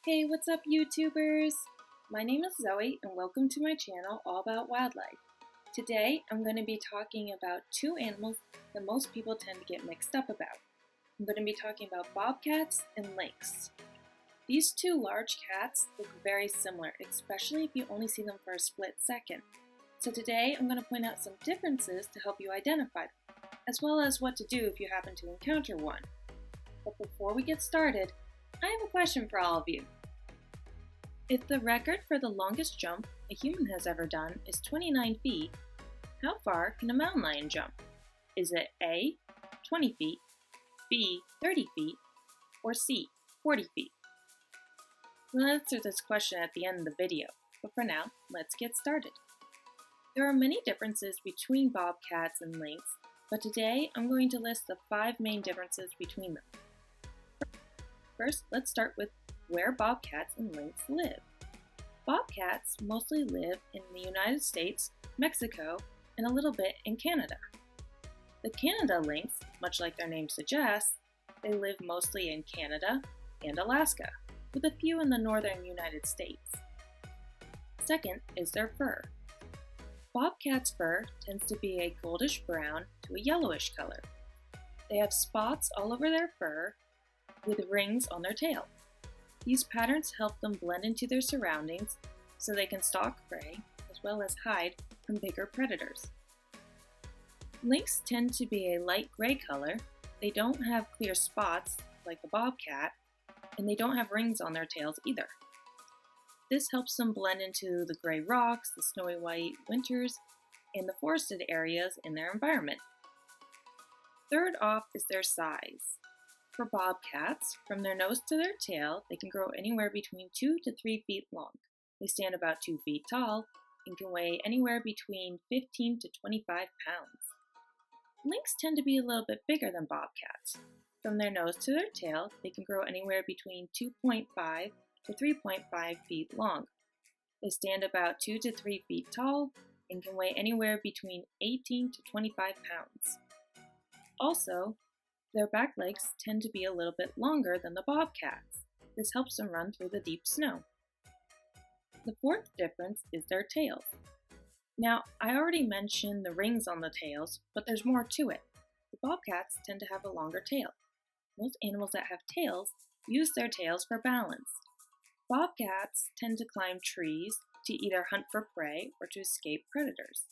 Hey, what's up, YouTubers? My name is Zoe, and welcome to my channel all about wildlife. Today, I'm going to be talking about two animals that most people tend to get mixed up about. I'm going to be talking about bobcats and lynx. These two large cats look very similar, especially if you only see them for a split second. So today, I'm going to point out some differences to help you identify them, as well as what to do if you happen to encounter one. But before we get started, I have a question for all of you. If the record for the longest jump a human has ever done is 29 feet, how far can a mountain lion jump? Is it A, 20 feet, B, 30 feet, or C, 40 feet? We'll answer this question at the end of the video, but for now, let's get started. There are many differences between bobcats and lynx, but today I'm going to list the 5 main differences between them. First, let's start with where bobcats and lynx live. Bobcats mostly live in the United States, Mexico, and a little bit in Canada. The Canada lynx, much like their name suggests, they live mostly in Canada and Alaska, with a few in the northern United States. Second is their fur. Bobcats' fur tends to be a goldish brown to a yellowish color. They have spots all over their fur with rings on their tail. These patterns help them blend into their surroundings so they can stalk prey as well as hide from bigger predators. Lynx tend to be a light gray color. They don't have clear spots like the bobcat, and they don't have rings on their tails either. This helps them blend into the gray rocks, the snowy white winters, and the forested areas in their environment. Third off is their size. For bobcats, from their nose to their tail, they can grow anywhere between 2 to 3 feet long. They stand about 2 feet tall and can weigh anywhere between 15 to 25 pounds. Lynx tend to be a little bit bigger than bobcats. From their nose to their tail, they can grow anywhere between 2.5 to 3.5 feet long. They stand about 2 to 3 feet tall and can weigh anywhere between 18 to 25 pounds. Also, their back legs tend to be a little bit longer than the bobcats. This helps them run through the deep snow. The fourth difference is their tails. Now, I already mentioned the rings on the tails, but there's more to it. The bobcats tend to have a longer tail. Most animals that have tails use their tails for balance. Bobcats tend to climb trees to either hunt for prey or to escape predators.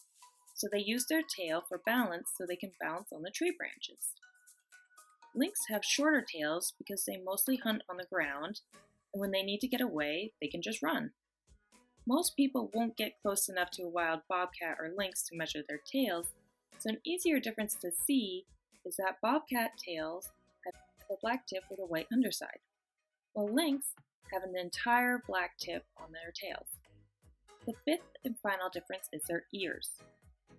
So they use their tail for balance so they can bounce on the tree branches. Lynx have shorter tails because they mostly hunt on the ground, and when they need to get away, they can just run. Most people won't get close enough to a wild bobcat or lynx to measure their tails, so an easier difference to see is that bobcat tails have a black tip with a white underside, while lynx have an entire black tip on their tails. The fifth and final difference is their ears.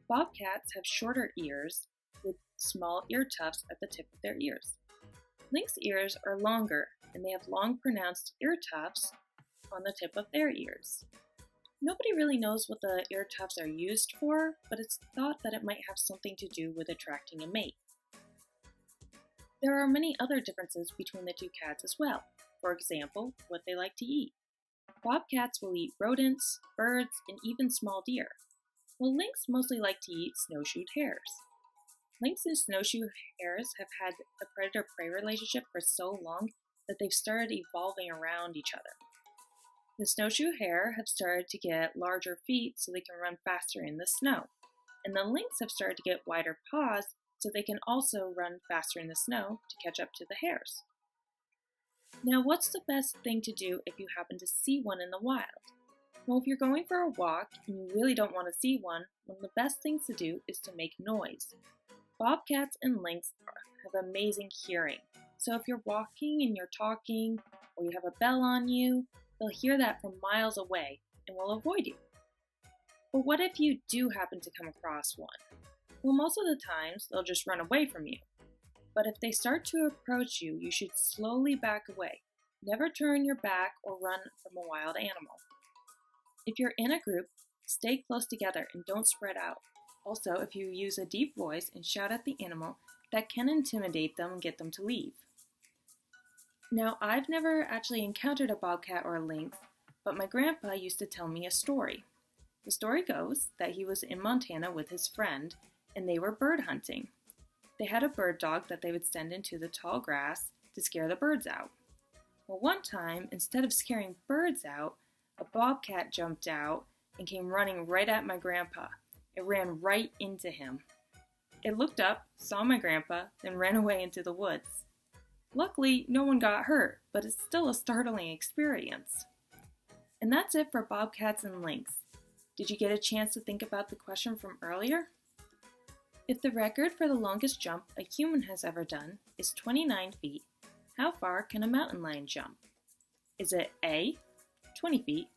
Bobcats have shorter ears with small ear tufts at the tip of their ears. Lynx ears are longer, and they have long pronounced ear tufts on the tip of their ears. Nobody really knows what the ear tufts are used for, but it's thought that it might have something to do with attracting a mate. There are many other differences between the two cats as well. For example, what they like to eat. Bobcats will eat rodents, birds, and even small deer, while lynx mostly like to eat snowshoe hares. Lynx and snowshoe hares have had a predator-prey relationship for so long that they've started evolving around each other. The snowshoe hare have started to get larger feet so they can run faster in the snow, and the lynx have started to get wider paws so they can also run faster in the snow to catch up to the hares. Now, what's the best thing to do if you happen to see one in the wild? Well, if you're going for a walk and you really don't want to see one of the best things to do is to make noise. Bobcats and lynx have amazing hearing, so if you're walking and you're talking, or you have a bell on you, they'll hear that from miles away and will avoid you. But what if you do happen to come across one? Well, most of the times, they'll just run away from you. But if they start to approach you, you should slowly back away. Never turn your back or run from a wild animal. If you're in a group, stay close together and don't spread out. Also, if you use a deep voice and shout at the animal, that can intimidate them and get them to leave. Now, I've never actually encountered a bobcat or a lynx, but my grandpa used to tell me a story. The story goes that he was in Montana with his friend, and they were bird hunting. They had a bird dog that they would send into the tall grass to scare the birds out. Well, one time, instead of scaring birds out, a bobcat jumped out and came running right at my grandpa. It ran right into him. It looked up, saw my grandpa, then ran away into the woods. Luckily, no one got hurt, but it's still a startling experience. And that's it for bobcats and lynx. Did you get a chance to think about the question from earlier? If the record for the longest jump a human has ever done is 29 feet, how far can a mountain lion jump? Is it A, 20 feet,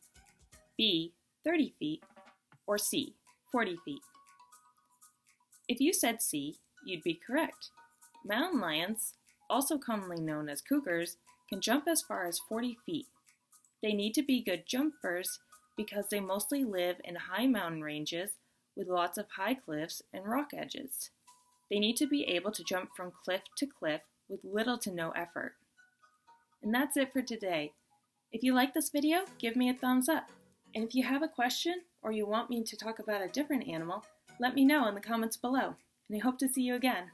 B, 30 feet, or C, 40 feet? If you said C, you'd be correct. Mountain lions, also commonly known as cougars, can jump as far as 40 feet. They need to be good jumpers because they mostly live in high mountain ranges with lots of high cliffs and rock edges. They need to be able to jump from cliff to cliff with little to no effort. And that's it for today. If you like this video, give me a thumbs up. And if you have a question or you want me to talk about a different animal, let me know in the comments below. And I hope to see you again.